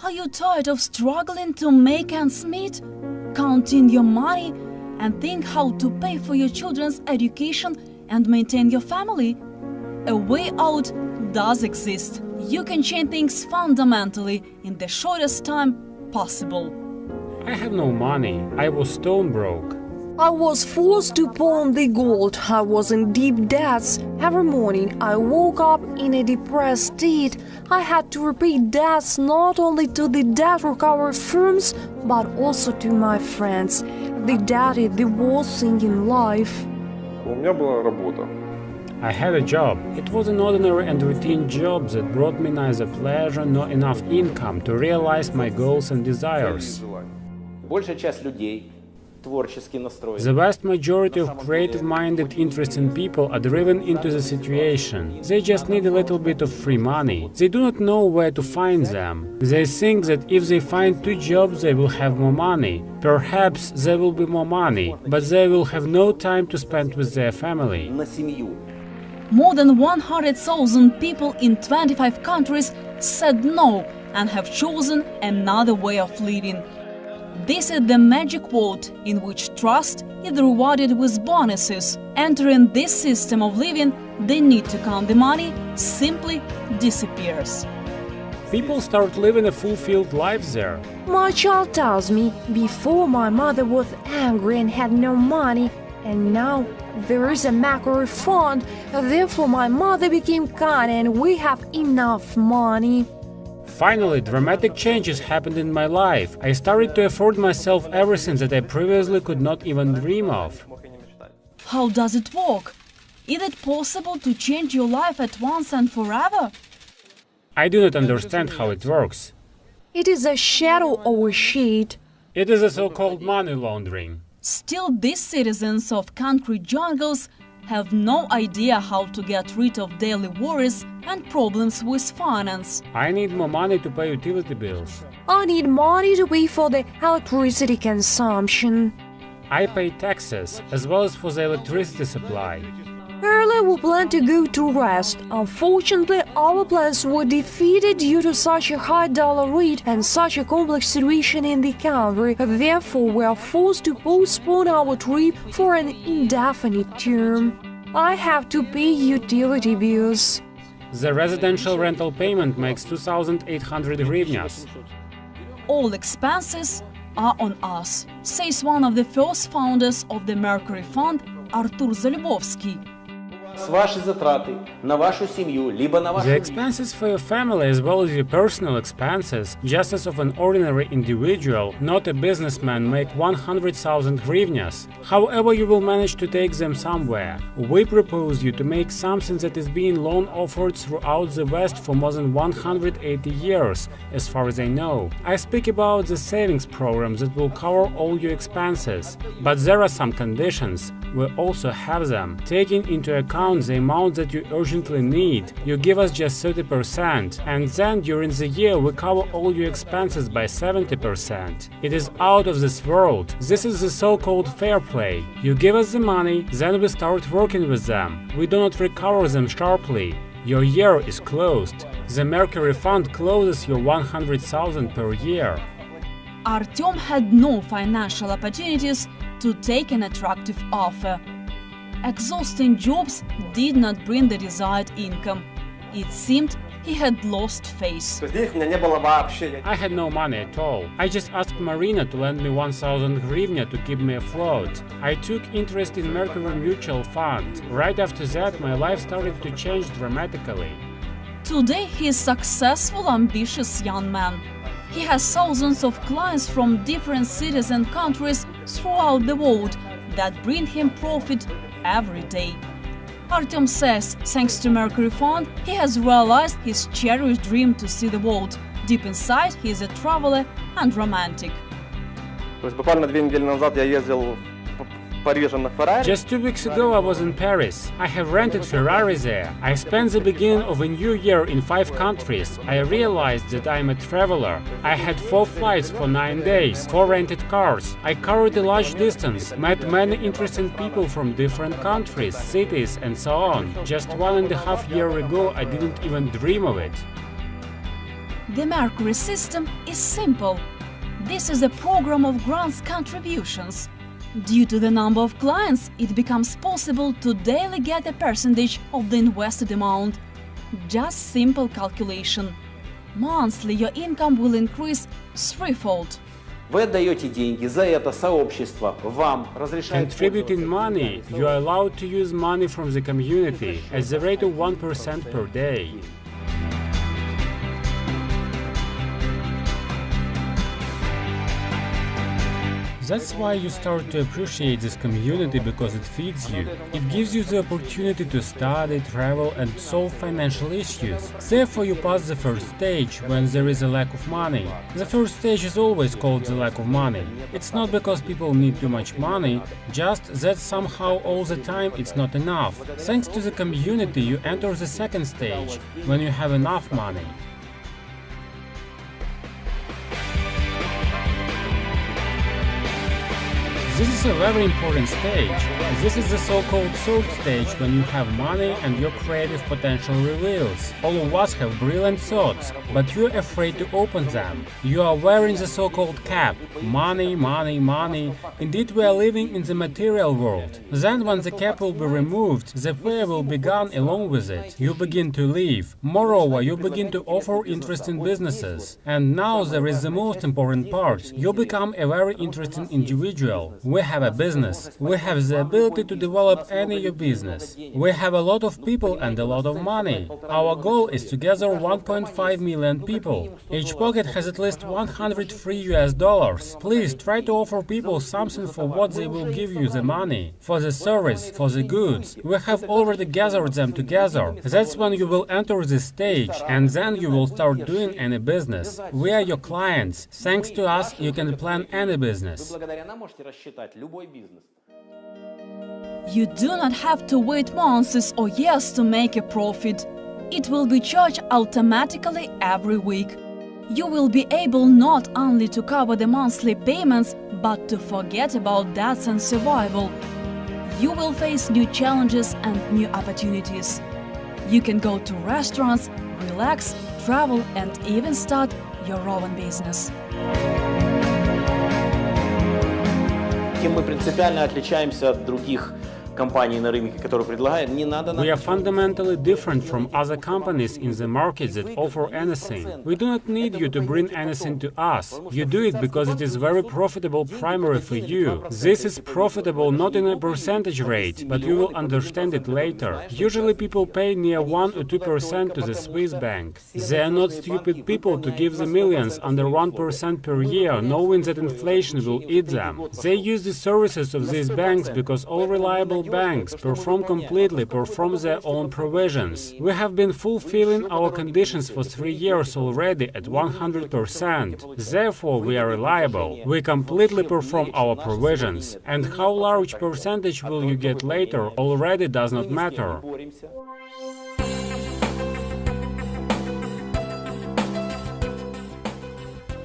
Are you tired of struggling to make ends meet? Counting your money and think how to pay for your children's education and maintain your family? A way out does exist. You can change things fundamentally in the shortest time possible. I have no money. I was stone broke. I was forced to pawn the gold. I was in deep debts. Every morning I woke up in a depressed state. I had to repay debts not only to the debt recovery firms, but also to my friends. The debt is the worst thing in life. У меня была работа. I had a job. It was an ordinary and routine job that brought me neither pleasure nor enough income to realize my goals and desires. Большая часть людей творчески настроены. The vast majority of creative-minded, interesting people are driven into the situation. They just need a little bit of free money. They do not know where to find them. They think that if they find 2 jobs, they will have more money. Perhaps there will be more money, but they will have no time to spend with their family. На семью. More than 100,000 people in 25 countries said no and have chosen another way of living. This is the magic world in which trust is rewarded with bonuses. Entering this system of living, the need to count the money simply disappears. People start living a fulfilled life there. My child tells me, before my mother was angry and had no money, and now there is a Mercury fund, therefore my mother became kind and we have enough money. Finally, dramatic changes happened in my life. I started to afford myself everything that I previously could not even dream of. How does it work? Is it possible to change your life at once and forever? I do not understand how it works. It is a shadow over shade. It is a so-called money laundering. Still, these citizens of country jungles have no idea how to get rid of daily worries and problems with finance. I need more money to pay utility bills. I need money to pay for the electricity consumption. I pay taxes, as well as for the electricity supply. Earlier we planned to go to rest. Unfortunately, our plans were defeated due to such a high dollar rate and such a complex situation in the country. Therefore, we are forced to postpone our trip for an indefinite term. I have to pay utility bills. The residential rental payment makes 2,800 hryvnias. All expenses are on us, says one of the first founders of the Mercury Fund, Artur Zalubovsky. Ваши затраты на вашу семью, либо на вашу... The expenses for your family as well as your personal expenses, just as of an ordinary individual, not a businessman, make 100,000 hryvnias. However, you will manage to take them somewhere. We propose you to make something that is being loan offered throughout the West for more than 180 years, as far as I know. I speak about the savings program that will cover all your expenses. But there are some conditions. We also have them. Taking into account the amount that you urgently need, you give us just 30%, and then during the year we cover all your expenses by 70%. It is out of this world. This is the so-called fair play. You give us the money, then we start working with them. We do not recover them sharply. Your year is closed. The Mercury Fund closes your 100,000 per year. Artyom had no financial opportunities to take an attractive offer. Exhausting jobs did not bring the desired income. It seemed he had lost faith. I had no money at all. I just asked Marina to lend me 1,000 hryvnia to keep me afloat. I took interest in Mercury Mutual Fund. Right after that, my life started to change dramatically. Today he is a successful, ambitious young man. He has thousands of clients from different cities and countries throughout the world that bring him profit every day. Artyom says, thanks to Mercury Fund, he has realized his cherished dream to see the world. Deep inside, he is a traveler and romantic. Буквально 2 недели назад я ездил Just 2 weeks ago I was in Paris. I have rented Ferrari there. I spent the beginning of a new year in 5 countries. I realized that I am a traveler. I had 4 flights for 9 days, 4 rented cars. I covered a large distance, met many interesting people from different countries, cities and so on. Just 1.5 years ago I didn't even dream of it. The Mercury system is simple. This is a program of grants contributions. Due to the number of clients, it becomes possible to daily get a percentage of the invested amount. Just simple calculation. Monthly your income will increase threefold. Вы отдаете деньги, за это сообщество вам разрешает... Contributing money, you are allowed to use money from the community at the rate of 1% per day. That's why you start to appreciate this community, because it feeds you. It gives you the opportunity to study, travel and solve financial issues. Therefore you pass the first stage, when there is a lack of money. The first stage is always called the lack of money. It's not because people need too much money, just that somehow all the time it's not enough. Thanks to the community you enter the second stage, when you have enough money. This is a very important stage. This is the so-called third stage, when you have money and your creative potential reveals. All of us have brilliant thoughts, but you're afraid to open them. You are wearing the so-called cap. Money, money, money. Indeed, we are living in the material world. Then when the cap will be removed, the prayer will be gone along with it. You begin to live. Moreover, you begin to offer interesting businesses. And now there is the most important part. You become a very interesting individual. We have a business. We have the ability to develop any business. We have a lot of people and a lot of money. Our goal is to gather 1.5 million people. Each pocket has at least $103. Please try to offer people something for what they will give you the money, for the service, for the goods. We have already gathered them together. That's when you will enter this stage, and then you will start doing any business. We are your clients. Thanks to us, you can plan any business. You do not have to wait months or years to make a profit. It will be charged automatically every week. You will be able not only to cover the monthly payments, but to forget about debts and survival. You will face new challenges and new opportunities. You can go to restaurants, relax, travel and even start your own business. Чем мы принципиально отличаемся от других компаний на рынке, которые предлагают, не надо... We are fundamentally different from other companies in the market that offer anything. We do not need you to bring anything to us. You do it because it is very profitable primarily for you. This is profitable not in a percentage rate, but you will understand it later. Usually people pay near 1 or 2% to the Swiss bank. They are not stupid people to give the millions under 1% per year, knowing that inflation will eat them. They use the services of these banks because all reliable banks perform their own provisions. We have been fulfilling our conditions for 3 years already at 100%. Therefore, we are reliable. We completely perform our provisions. And how large percentage will you get later already does not matter.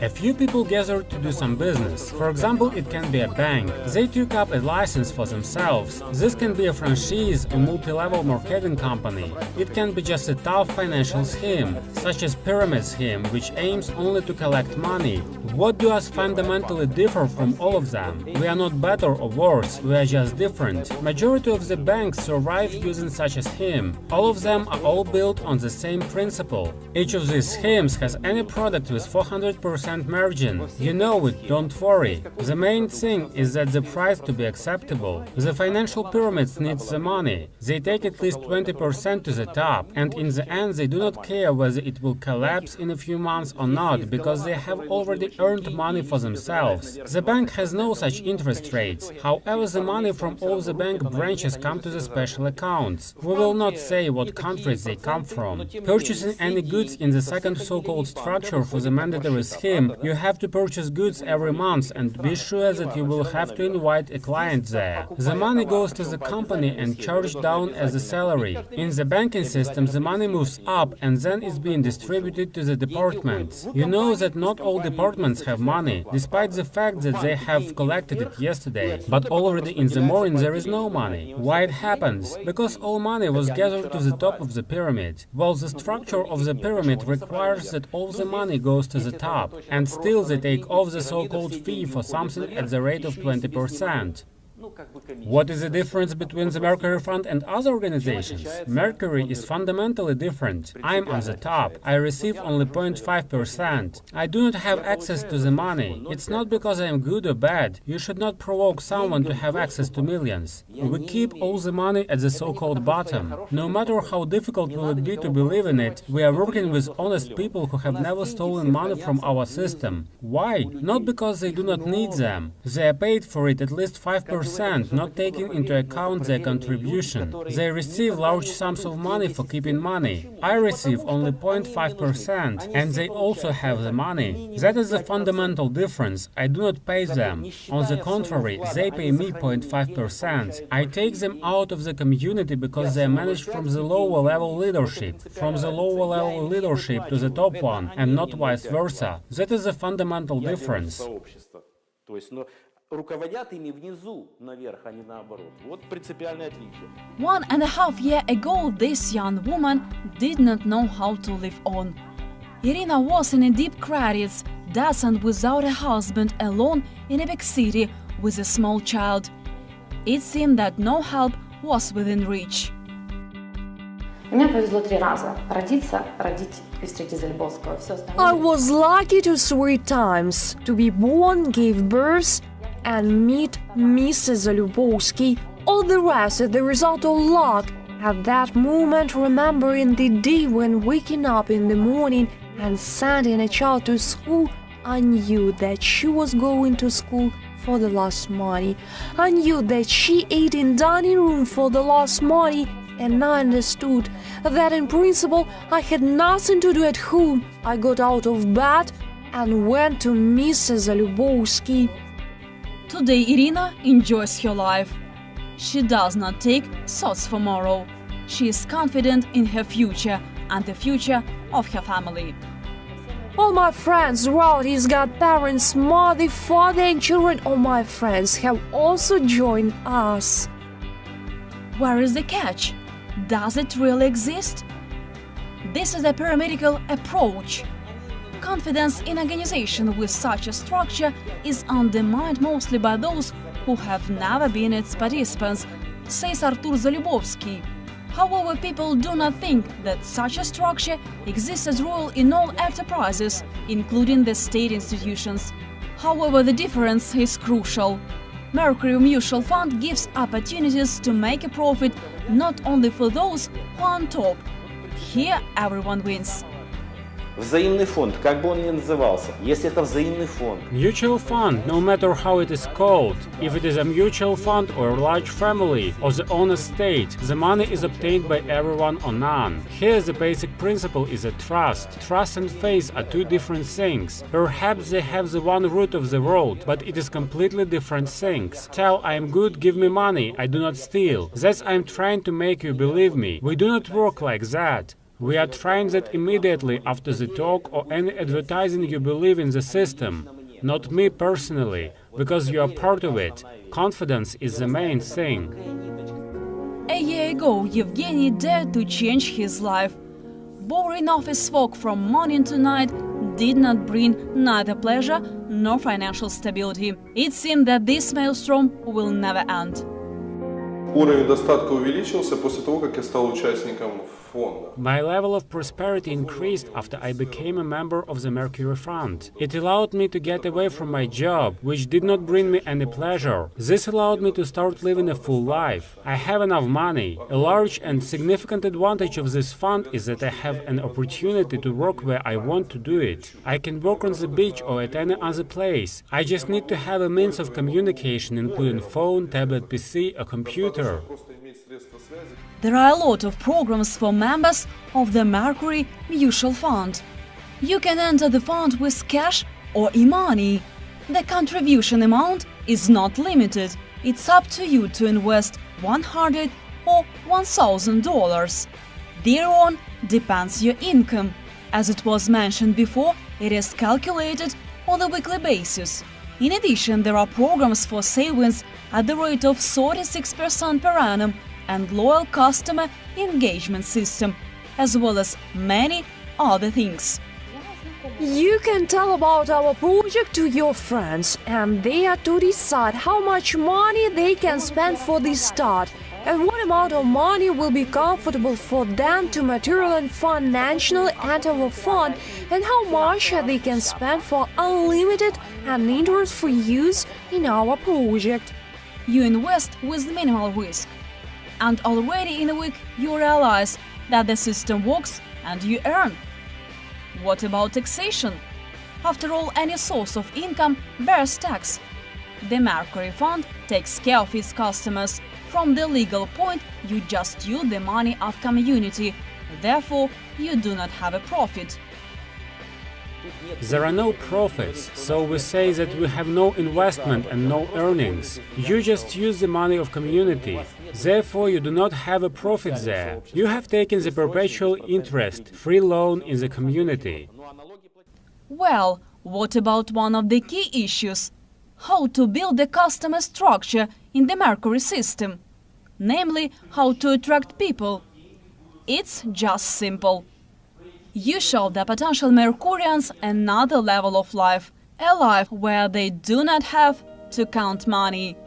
A few people gathered to do some business. For example, it can be a bank. They took up a license for themselves. This can be a franchise or multi-level marketing company. It can be just a tough financial scheme, such as pyramid scheme, which aims only to collect money. What do us fundamentally differ from all of them? We are not better or worse, we are just different. Majority of the banks survive using such a scheme. All of them are all built on the same principle. Each of these schemes has any product with 400% margin. You know it, don't worry. The main thing is that the price to be acceptable. The financial pyramids needs the money. They take at least 20% to the top, and in the end they do not care whether it will collapse in a few months or not, because they have already earned money for themselves. The bank has no such interest rates. However, the money from all the bank branches come to the special accounts. We will not say what countries they come from. Purchasing any goods in the second so-called structure for the mandatory scheme him, you have to purchase goods every month and be sure that you will have to invite a client there. The money goes to the company and charged down as a salary. In the banking system, the money moves up and then is being distributed to the departments. You know that not all departments have money, despite the fact that they have collected it yesterday. But already in the morning there is no money. Why it happens? Because all money was gathered to the top of the pyramid. Well, the structure of the pyramid requires that all the money goes to the top, and still they take off the so-called fee for something at the rate of 20%. What is the difference between the Mercury Fund and other organizations? Mercury is fundamentally different. I'm on the top. I receive only 0.5%. I do not have access to the money. It's not because I am good or bad. You should not provoke someone to have access to millions. We keep all the money at the so-called bottom. No matter how difficult will it be to believe in it, we are working with honest people who have never stolen money from our system. Why? Not because they do not need them. They are paid for it at least 5%. Not taking into account their contribution. They receive large sums of money for keeping money. I receive only 0.5%, and they also have the money. That is the fundamental difference. I do not pay them. On the contrary, they pay me 0.5%. I take them out of the community because they are managed from the lower level leadership, from the lower level leadership to the top one, and not vice versa. That is the fundamental difference. Руководят ими внизу наверх, а не наоборот. Вот принципиальное отличие. 1.5 years ago, this young woman did not know how to live on. Irina was in a deep credits, dancing without a husband, alone in a big city with a small child. It seemed that no help was within reach. Мне повезло 3 раза родиться, родить и встретить Залюбовского. Все остальное. I was lucky to 3 times to be born, give birth, and meet Mrs. Zalubowski. All the rest is the result of luck. At that moment, remembering the day when waking up in the morning and sending a child to school, I knew that she was going to school for the last money. I knew that she ate in dining room for the last money, and I understood that in principle I had nothing to do at home. I got out of bed and went to Mrs. Zalubowski. Today Irina enjoys her life. She does not take thoughts for tomorrow. She is confident in her future and the future of her family. All my friends, relatives, godparents, mother, father and children of my friends have also joined us. Where is the catch? Does it really exist? This is a pyramidical approach. Confidence in organization with such a structure is undermined mostly by those who have never been its participants, says Artur Zalubowski. However, people do not think that such a structure exists as rule in all enterprises, including the state institutions. However, the difference is crucial. Mercury Mutual Fund gives opportunities to make a profit not only for those who are on top. Here everyone wins. Взаимный фонд, как бы он ни назывался, если это взаимный фонд. Mutual fund, no matter how it is called, if it is a mutual fund or a large family or the owner's state, the money is obtained by everyone or none. Here the basic principle is a trust. Trust and faith are 2 different things. Perhaps they have the one root of the road, but it is completely different things. Tell I am good, give me money, I do not steal. That's I'm trying to make you believe me. We do not work like that. We are trying that immediately after the talk or any advertising you believe in the system. Not me personally, because you are part of it. Confidence is the main thing. A year ago, Yevgeny dared to change his life. Boring office work from morning to night did not bring neither pleasure nor financial stability. It seemed that this maelstrom will never end. Уровень достатка увеличился после того, как я стал участником фонда. My level of prosperity increased after I became a member of the Mercury Fund. It allowed me to get away from my job, which did not bring me any pleasure. This allowed me to start living a full life. I have enough money. A large and significant advantage of this fund is that I have an opportunity to work where I want to do it. I can work on the beach or at any other place. I just need to have a means of communication, including phone, tablet, PC, or computer. There are a lot of programs for members of the Mercury Mutual Fund. You can enter the fund with cash or e-money. The contribution amount is not limited. It's up to you to invest $100 or $1,000. Thereon depends your income. As it was mentioned before, it is calculated on a weekly basis. In addition, there are programs for savings at the rate of 36% per annum and loyal customer engagement system, as well as many other things. You can tell about our project to your friends, and they are to decide how much money they can spend for the start and what amount of money will be comfortable for them to material and financially enter our fund, and how much they can spend for unlimited and interest-free use in our project. You invest with minimal risk, and already in a week you realize that the system works and you earn. What about taxation? After all, any source of income bears tax. The Mercury Fund takes care of its customers. From the legal point, you just use the money of community. Therefore, you do not have a profit. There are no profits, so we say that we have no investment and no earnings. You just use the money of community. Therefore, you do not have a profit there. You have taken the perpetual interest, free loan in the community. Well, what about one of the key issues? How to build the customer structure in the Mercury system? Namely, how to attract people. It's just simple. You show the potential Mercurians another level of life, a life where they do not have to count money,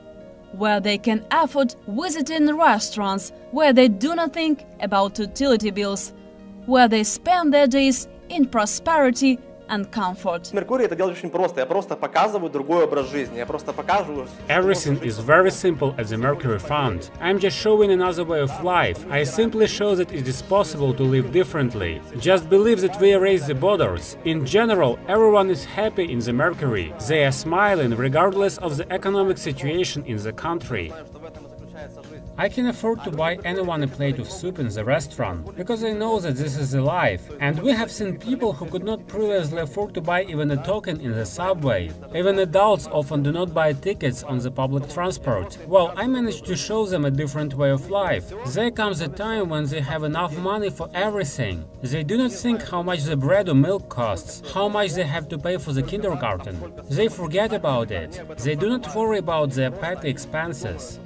where they can afford visiting restaurants, where they do not think about utility bills, where they spend their days in prosperity and comfort. Меркурий это делать очень просто. Я просто показываю другой образ жизни. Я просто показываю. Everything is very simple at the Mercury Fund. I'm just showing another way of life. I simply show that it is possible to live differerently. Just believe that we erase the borders. In general, everyone is happy in the Mercury. They are smiling regardless of the economic situation in the country. I can afford to buy anyone a plate of soup in the restaurant, because I know that this is the life. And we have seen people who could not previously afford to buy even a token in the subway. Even adults often do not buy tickets on the public transport. Well, I managed to show them a different way of life. There comes a time when they have enough money for everything. They do not think how much the bread or milk costs, how much they have to pay for the kindergarten. They forget about it. They do not worry about their petty expenses.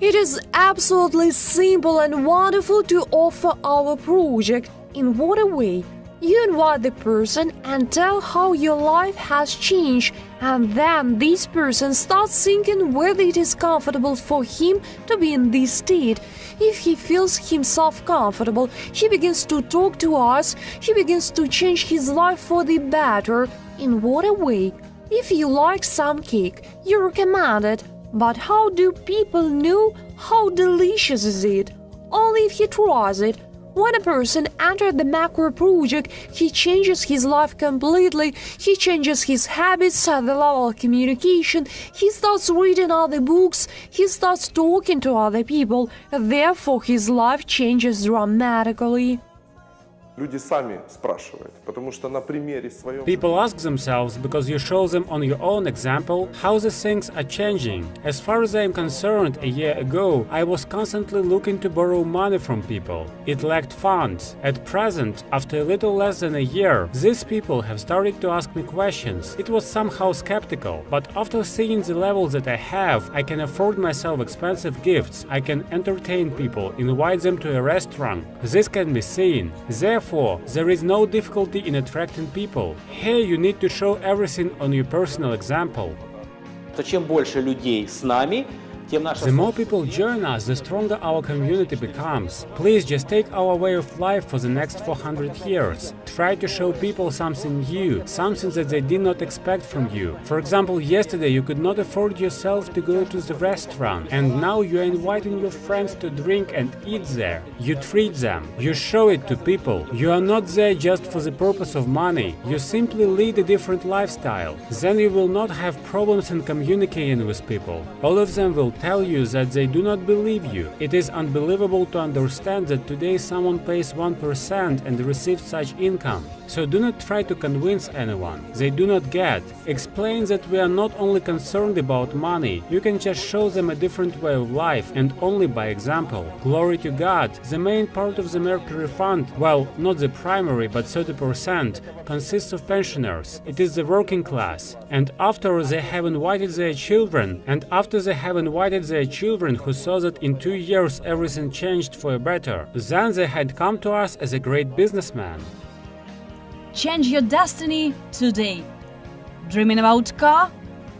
It is absolutely simple and wonderful to offer our project. In what a way? You invite the person and tell how your life has changed, and then this person starts thinking whether it is comfortable for him to be in this state. If he feels himself comfortable, he begins to talk to us, he begins to change his life for the better. In what a way? If you like some cake, you recommend it. But how do people know how delicious is it? Only if he tries it. When a person enters the Mercury project, he changes his life completely, he changes his habits at the level of communication, he starts reading other books, he starts talking to other people, therefore his life changes dramatically. Люди сами спрашивают, потому что на примере своем... People ask themselves, because you show them on your own example, how the things are changing. As far as I am concerned, a year ago, I was constantly looking to borrow money from people. It lacked funds. At present, after a little less than a year, these people have started to ask me questions. It was somehow skeptical, but after seeing the levels that I have, I can afford myself expensive gifts, I can entertain people, invite them to a restaurant. This can be seen. Therefore, there is no difficulty in attracting people. Here you need to show everything on your personal example. Чем больше людей с нами, The more people join us, the stronger our community becomes. Please just take our way of life for the next 400 years. Try to show people something new, something that they did not expect from you. For example, yesterday you could not afford yourself to go to the restaurant, and now you are inviting your friends to drink and eat there. You treat them, you show it to people. You are not there just for the purpose of money. You simply lead a different lifestyle. Then you will not have problems in communicating with people. All of them will tell you that they do not believe you. It is unbelievable to understand that today someone pays 1% and receives such income. So do not try to convince anyone. They do not get. Explain that we are not only concerned about money, you can just show them a different way of life and only by example. Glory to God, the main part of the Mercury Fund, well, not the primary but 30%, consists of pensioners. It is the working class. And after they have invited their children, who saw that in 2 years everything changed for a better, then they had come to us as a great businessman. Change your destiny today. Dreaming about car,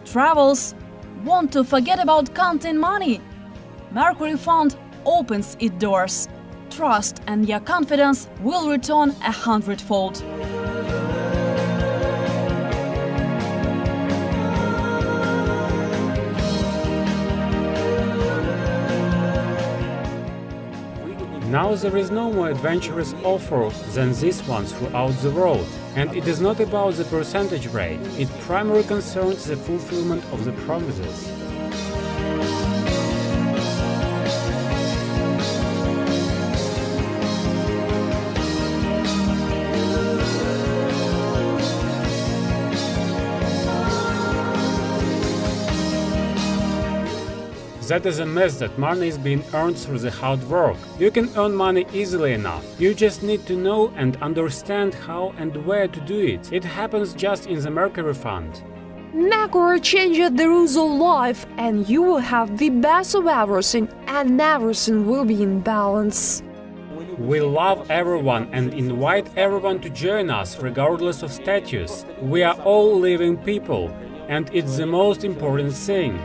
travels, want to forget about counting money? Mercury Fund opens its doors. Trust and your confidence will return 100-fold. Now there is no more adventurous offer than these ones throughout the world. And it is not about the percentage rate, it primarily concerns the fulfillment of the promises. That is a myth that money is being earned through the hard work. You can earn money easily enough. You just need to know and understand how and where to do it. It happens just in the Mercury Fund. Mercury changes the rules of life, and you will have the best of everything, and everything will be in balance. We love everyone and invite everyone to join us regardless of status. We are all living people, and it's the most important thing.